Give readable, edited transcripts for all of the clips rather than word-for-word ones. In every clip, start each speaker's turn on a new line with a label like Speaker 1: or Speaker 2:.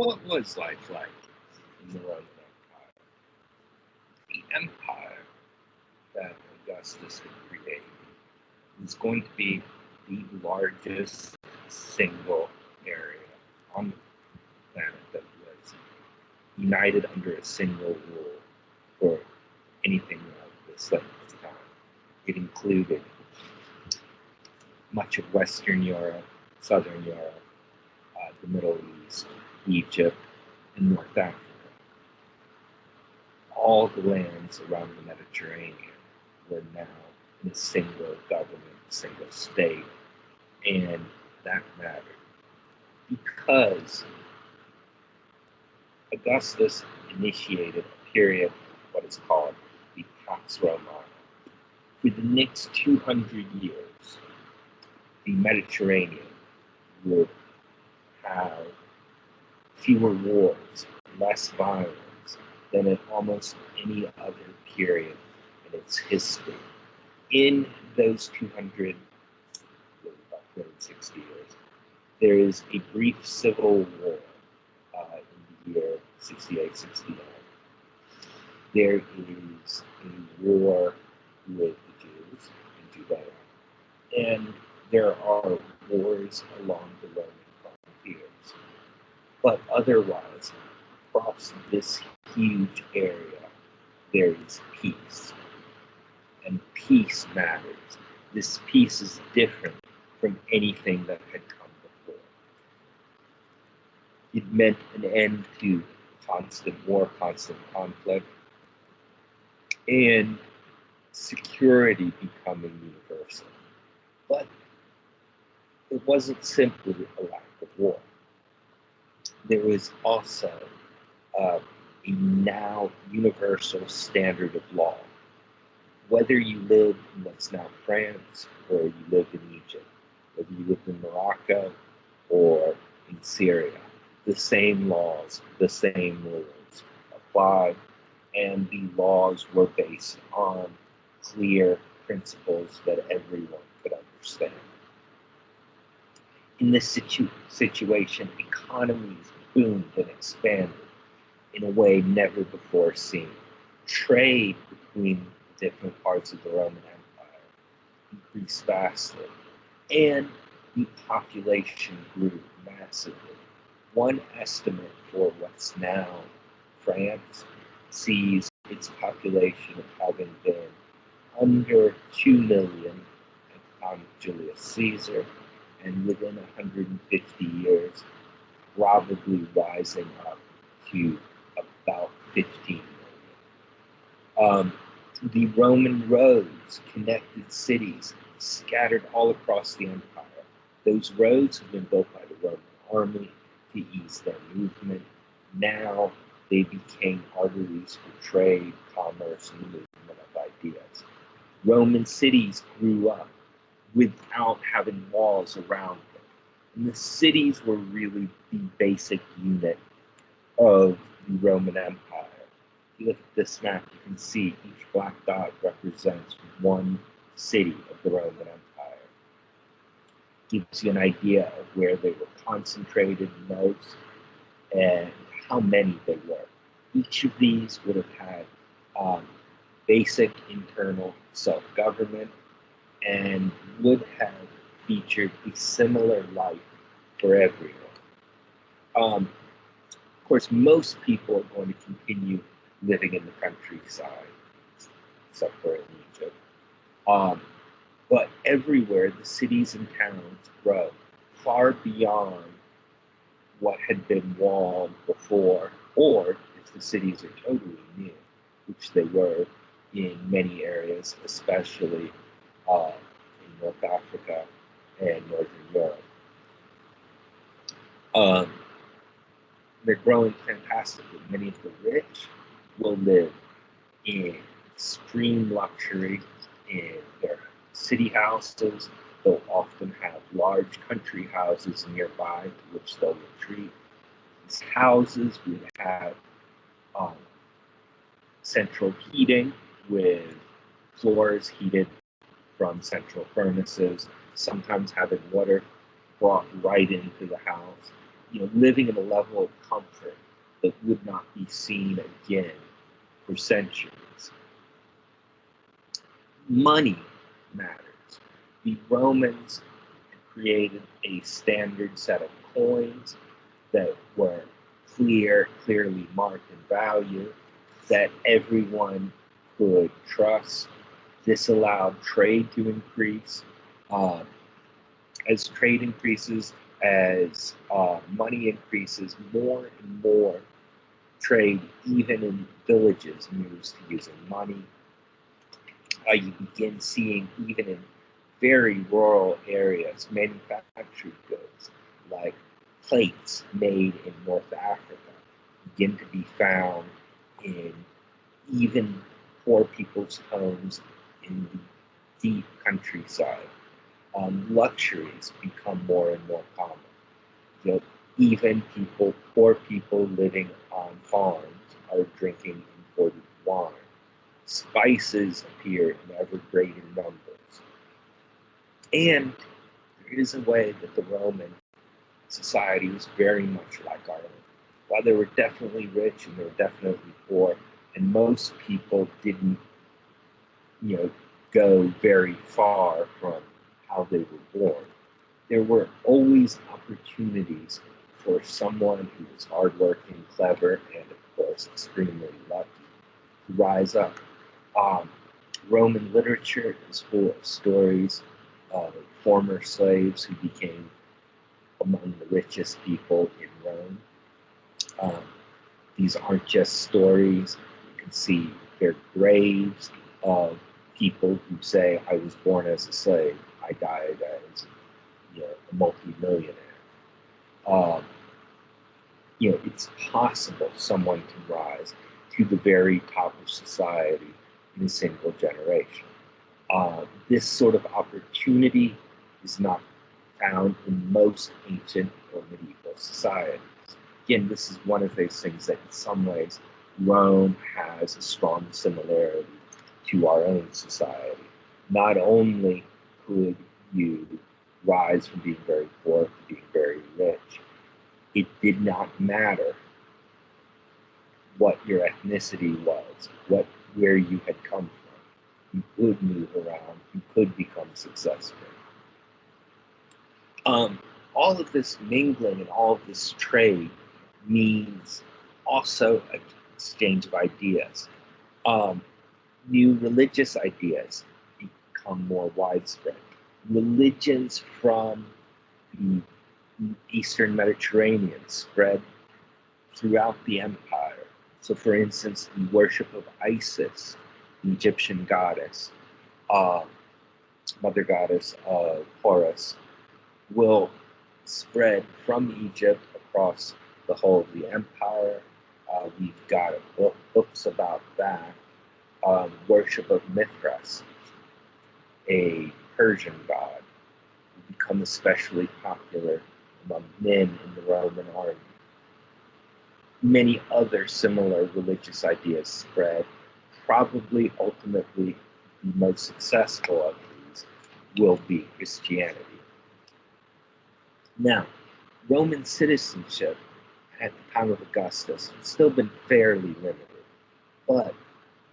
Speaker 1: What was life like in the Roman Empire? The empire that Augustus had created was going to be the largest single area on the planet that was united under a single rule for anything of this length of time. It included much of Western Europe, Southern Europe, the Middle East, Egypt, and North Africa. All the lands around the Mediterranean were now in a single government, single state, and that mattered because Augustus initiated a period, what is called the Pax Romana. For the next 200 years, the Mediterranean would have fewer wars, less violence than in almost any other period in its history. In those 200, about 260 years, there is a brief civil war in the year 68, 69. There is a war with the Jews in Judea, and there are wars along the Roman frontiers. But otherwise, across this huge area, there is peace. And peace matters. This peace is different from anything that had come before. It meant an end to constant war, constant conflict, and security becoming universal. But it wasn't simply a lack of war. There was also a now universal standard of law. Whether you lived in what's now France, or you lived in Egypt, whether you lived in Morocco or in Syria, the same laws, the same rules applied, and the laws were based on clear principles that everyone could understand. In this situation, economies boomed and expanded in a way never before seen. Trade between different parts of the Roman Empire increased vastly, and the population grew massively. One estimate for what's now France sees its population of having been under 2 million at the time of Julius Caesar, and within 150 years, probably rising up to about 15 million. The Roman roads connected cities scattered all across the empire. Those roads had been built by the Roman army to ease their movement. Now they became arteries for trade, commerce, and the movement of ideas. Roman cities grew up without having walls around them. And the cities were really the basic unit of the Roman Empire. If you look at this map, you can see each black dot represents one city of the Roman Empire. Gives you an idea of where they were concentrated most and how many there were. Each of these would have had basic internal self-government and would have featured a similar life for everyone. Of course, most people are going to continue living in the countryside, except for in Egypt. But everywhere, the cities and towns grow far beyond what had been walled before, or if the cities are totally new, which they were in many areas, especially in North Africa and Northern Europe. They're growing fantastically. Many of the rich will live in extreme luxury in their city houses. They'll often have large country houses nearby to which they'll retreat. These houses would have central heating with floors heated from central furnaces, sometimes having water brought right into the house. living in a level of comfort that would not be seen again for centuries. Money matters. The Romans created a standard set of coins that were clearly marked in value, that everyone could trust. This allowed trade to increase. As trade increases, as money increases, more and more trade, even in villages, moves to using money. You begin seeing, even in very rural areas, manufactured goods like plates made in North Africa begin to be found in even poor people's homes in the deep countryside. Luxuries become more and more common. Even poor people living on farms are drinking imported wine. Spices appear in ever greater numbers. And there is a way that the Roman society was very much like our own. While they were definitely rich and they were definitely poor, and most people didn't, go very far from how they were born, there were always opportunities for someone who was hardworking, clever, and of course extremely lucky to rise up. Roman literature is full of stories of former slaves who became among the richest people in Rome. These aren't just stories. You can see their graves of people who say, I was born as a slave, I died as a multi-millionaire. It's possible someone can rise to the very top of society in a single generation. This sort of opportunity is not found in most ancient or medieval societies. Again, this is one of those things that in some ways Rome has a strong similarity to our own society. Not only could you rise from being very poor to being very rich, it did not matter what your ethnicity was, where you had come from. You could move around, you could become successful. All of this mingling and all of this trade means also an exchange of ideas. New religious ideas become more widespread. Religions from the Eastern Mediterranean spread throughout the empire. So, for instance, the worship of Isis, the Egyptian goddess, mother goddess of Horus, will spread from Egypt across the whole of the empire. We've got books about that. Worship of Mithras, a Persian god, who become especially popular among men in the Roman army. Many other similar religious ideas spread. Probably ultimately the most successful of these will be Christianity. Now, Roman citizenship at the time of Augustus had still been fairly limited, but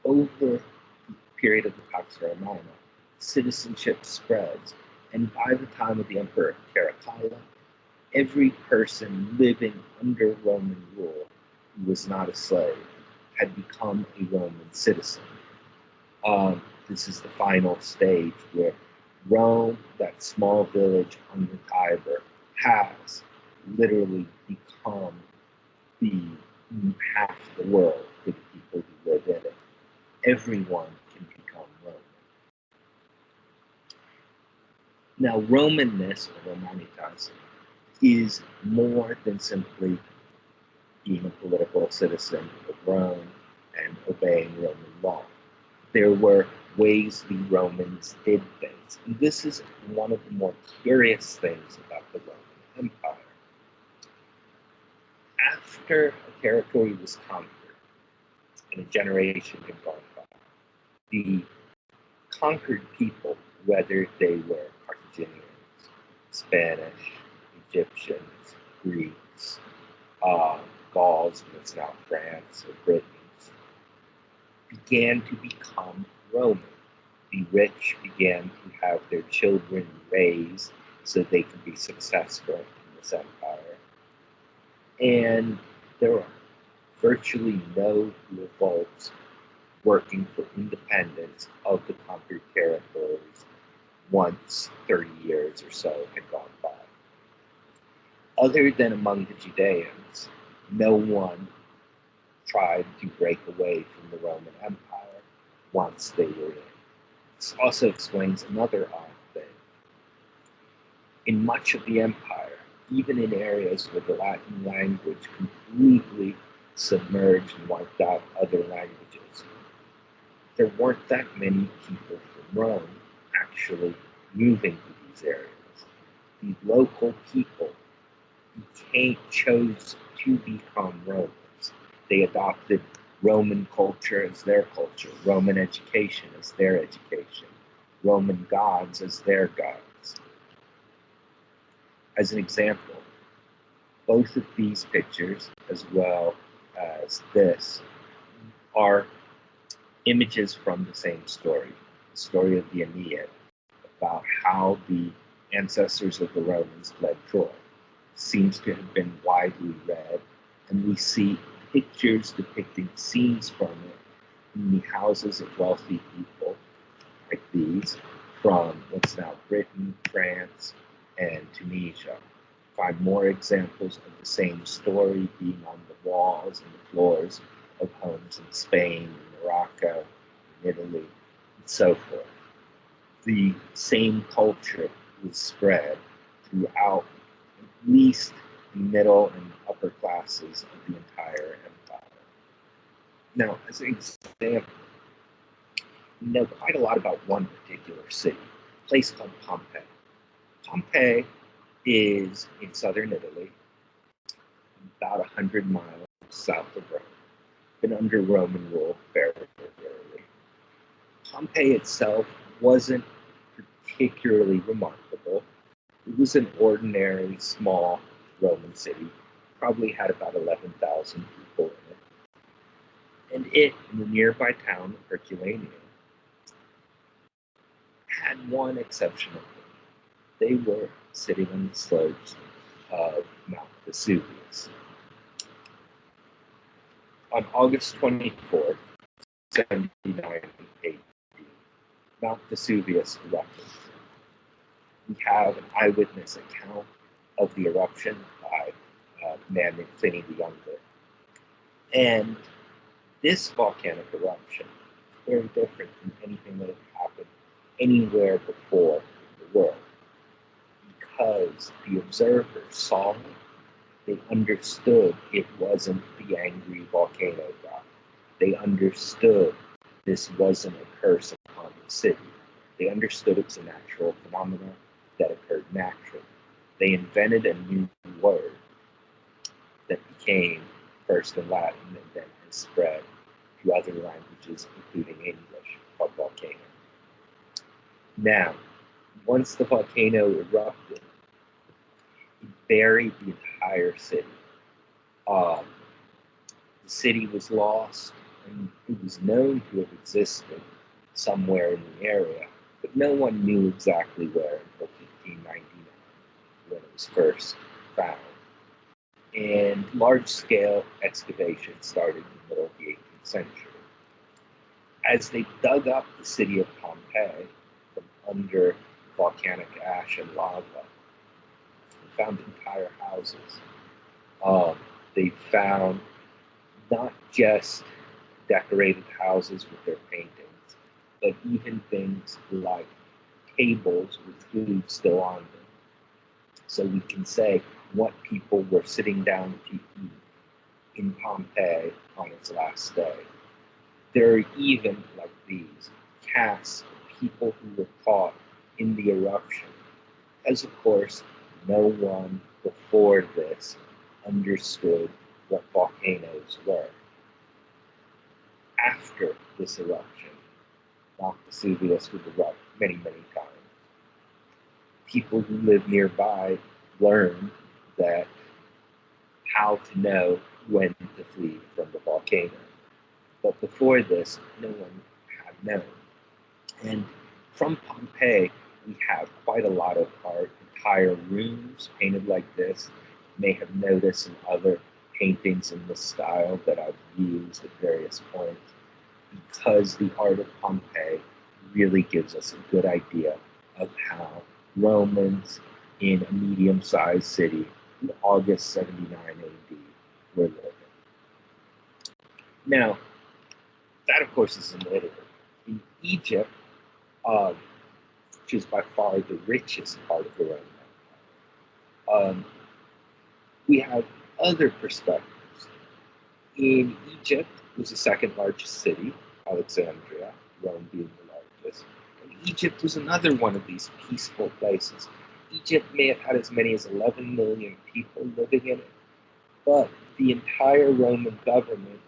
Speaker 1: over the period of the Pax Romana, citizenship spreads, and by the time of the Emperor Caracalla, every person living under Roman rule who was not a slave had become a Roman citizen. This is the final stage where Rome, that small village on the Tiber, has literally become the half the world for the people who live in it. Everyone can become Roman. Now, Romanness, or Romanitas, is more than simply being a political citizen of Rome and obeying Roman law. There were ways the Romans did things. And this is one of the more curious things about the Roman Empire. After a territory was conquered and a generation had gone by, the conquered people, whether they were Carthaginians, Spanish, Egyptians, Greeks, Celts, uh, Gauls, and it's now France or Britain, began to become Roman. The rich began to have their children raised so they could be successful in this empire. And there are virtually no revolts working for independence of the conquered territories once 30 years or so had gone by. Other than among the Judeans, no one tried to break away from the Roman Empire once they were in. This also explains another odd thing. In much of the empire, even in areas where the Latin language completely submerged and wiped out other languages, there weren't that many people from Rome actually moving to these areas. The local people chose to become Romans. They adopted Roman culture as their culture, Roman education as their education, Roman gods as their gods. As an example, both of these pictures, as well as this, are images from the same story, the story of the Aeneid, about how the ancestors of the Romans fled Troy. Seems to have been widely read, and we see pictures depicting scenes from it in the houses of wealthy people, like these, from what's now Britain, France, and Tunisia. Find more examples of the same story being on the walls and the floors of homes in Spain, Morocco, Italy, and so forth. The same culture was spread throughout at least the middle and upper classes of the entire empire. Now, as an example, we know quite a lot about one particular city, a place called Pompeii. Pompeii is in southern Italy, about 100 miles south of Rome, been under Roman rule very early. Pompeii itself wasn't particularly remarkable. It was an ordinary small Roman city, probably had about 11,000 people in it. And it, in the nearby town of Herculaneum, had one exceptional thing. They were sitting on the slopes of Mount Vesuvius. On August 24th, 79 AD, Mount Vesuvius erupted. We have an eyewitness account of the eruption by a man named Pliny the Younger. And this volcanic eruption is very different from anything that had happened anywhere before in the world. Because the observers saw it, they understood it wasn't the angry volcano god. They understood this wasn't a curse upon the city. They understood it was a natural phenomenon that occurred naturally. They invented a new word that became first in Latin and then has spread to other languages, including English, called volcano. Now, once the volcano erupted, it buried the entire city. The city was lost, and it was known to have existed somewhere in the area, but no one knew exactly where until 1599, when it was first found. And large-scale excavations started in the middle of the 18th century. As they dug up the city of Pompeii from under volcanic ash and lava, they found entire houses. They found not just decorated houses with their paintings, but even things like tables with food still on them. So we can say what people were sitting down to eat in Pompeii on its last day. There are even, like these, casts of people who were caught in the eruption, as of course no one before this understood what volcanoes were. After this eruption, Mount Vesuvius would erupt many, many times. People who lived nearby learned that how to know when to flee from the volcano. But before this, no one had known. And from Pompeii, we have quite a lot of art, entire rooms painted like this. You may have noticed in other paintings in this style that I've used at various points, because the art of Pompeii really gives us a good idea of how Romans in a medium-sized city in August 79 AD were living. Now, that of course is in Italy. In Egypt, which is by far the richest part of the Roman Empire, we have other perspectives. In Egypt, it was the second largest city, Alexandria, Rome being the largest. And Egypt was another one of these peaceful places. Egypt may have had as many as 11 million people living in it, but the entire Roman government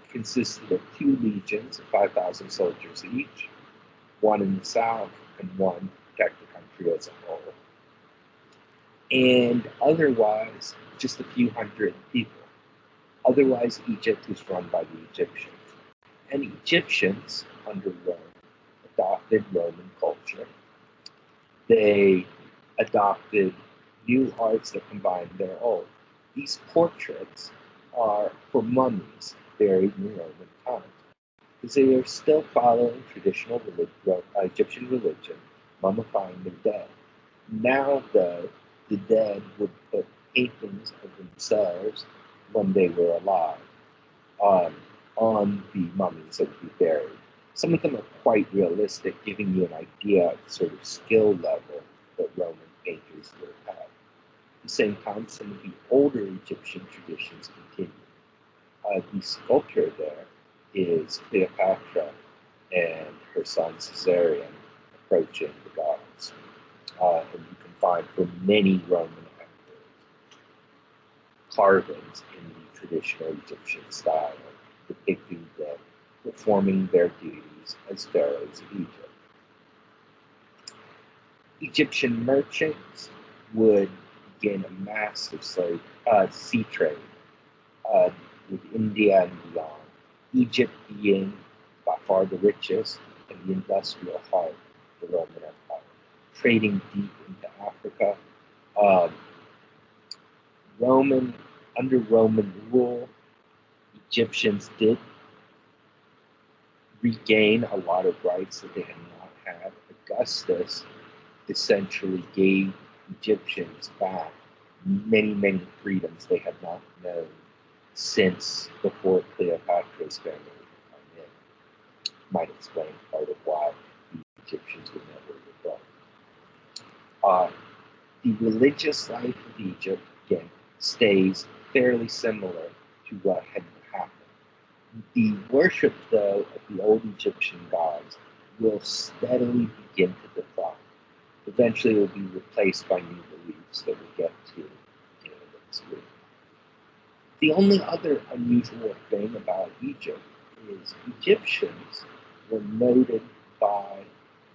Speaker 1: consisted of 2 legions of 5,000 soldiers each, one in the south and one to protect the country as a whole. And otherwise, just a few hundred people. Otherwise, Egypt was run by the Egyptians. And Egyptians, under Rome, adopted Roman culture. They adopted new arts that combined their old. These portraits are for mummies buried in Roman times, because they are still following traditional Egyptian religion, mummifying their dead. Now, though, the dead would put paintings of themselves when they were alive on the mummies that would be buried. Some of them are quite realistic, giving you an idea of the sort of skill level that Roman painters would have had. At the same time, some of the older Egyptian traditions continue. The sculptor there is Cleopatra and her son Caesarion approaching the gods. And you can find for many Roman emperors carvings in the traditional Egyptian style, depicting them performing their duties as pharaohs of Egypt. Egyptian merchants would begin a massive sea trade with India and beyond. Egypt being by far the richest and the industrial heart of the Roman Empire, trading deep into Africa. Under Roman rule, Egyptians did regain a lot of rights that they had not had. Augustus essentially gave Egyptians back many, many freedoms they had not known since before Cleopatra's family had come in. Might explain part of why the Egyptians would never revolt. The religious life of Egypt, again, stays fairly similar to what had happened. The worship, though, of the old Egyptian gods will steadily begin to decline. Eventually, it will be replaced by new beliefs that we'll get to in this week. The only other unusual thing about Egypt is Egyptians were noted by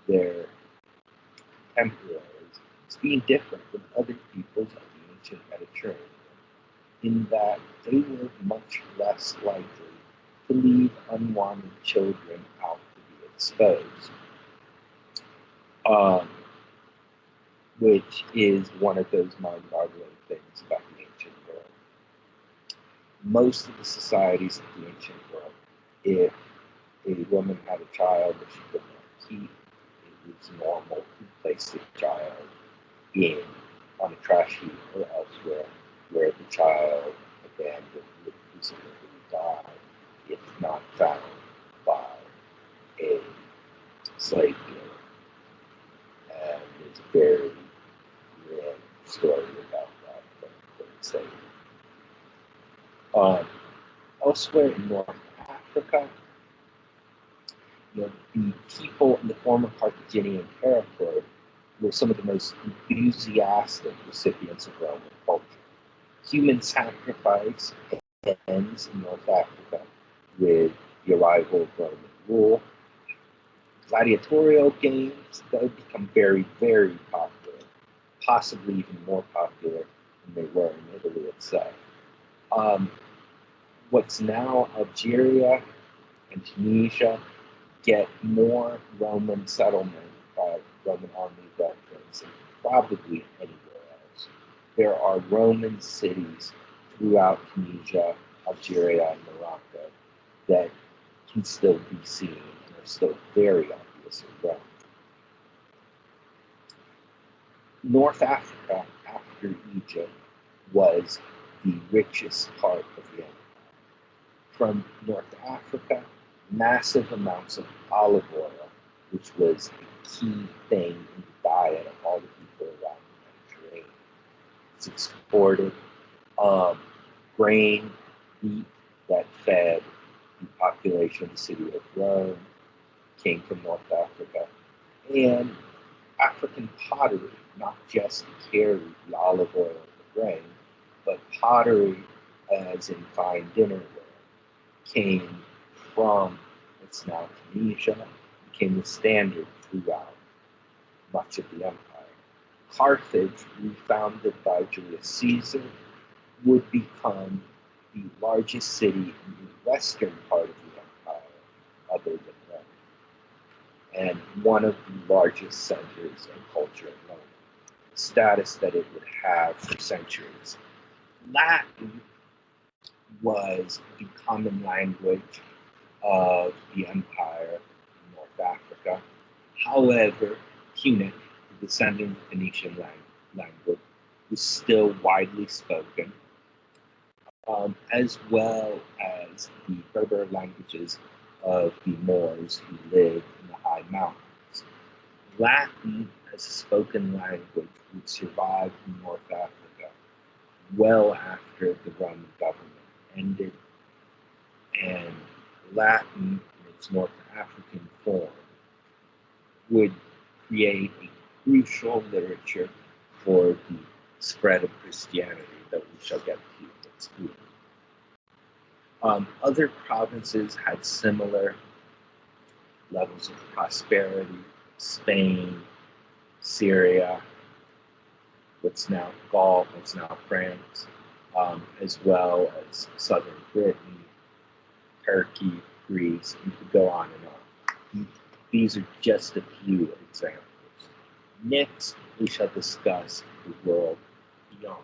Speaker 1: their contemporaries as being different from other peoples of the ancient Mediterranean, in that they were much less likely to leave unwanted children out to be exposed, which is one of those mind-boggling things about the ancient world. Most of the societies of the ancient world, if a woman had a child that she could not keep, it was normal to place the child on a trash heap or elsewhere, where the child abandoned would presumably die if not found by a slave dealer. And there's a very real story about that from slavery. Elsewhere in North Africa, the people in the former Carthaginian territory were some of the most enthusiastic recipients of Roman culture. Human sacrifice ends in North Africa with the arrival of Roman rule. Gladiatorial games, though, become very, very popular, possibly even more popular than they were in Italy itself. Um, what's now Algeria and Tunisia get more Roman settlement by Roman army veterans than probably anywhere else. There are Roman cities throughout Tunisia, Algeria, and Morocco that can still be seen and are still very obvious in Rome. North Africa, after Egypt, was the richest part of the empire. From North Africa, massive amounts of olive oil, which was a key thing in the diet of all the people around the Mediterranean. It's exported. Grain, wheat that fed the population of the city of Rome came from North Africa. And African pottery, not just to carry the olive oil and the grain, but pottery, as in fine dinnerware, came from what's now Tunisia, became the standard throughout much of the empire. Carthage, refounded by Julius Caesar, would become the largest city in the western part of the empire, other than Rome, and one of the largest centers of culture in Rome, status that it would have for centuries. Latin was the common language of the empire in North Africa. However, Punic, the descendant of Phoenician language, was still widely spoken, as well as the Berber languages of the Moors who lived in the high mountains. Latin as a spoken language would survive in North Africa well after the Roman government ended, and Latin in its North African form would create a crucial literature for the spread of Christianity that we shall get to next week. Other provinces had similar levels of prosperity. Spain, Syria, what's now Gaul, what's now France, as well as southern Britain, Turkey, Greece. You could go on and on. These are just a few examples. Next, we shall discuss the world beyond.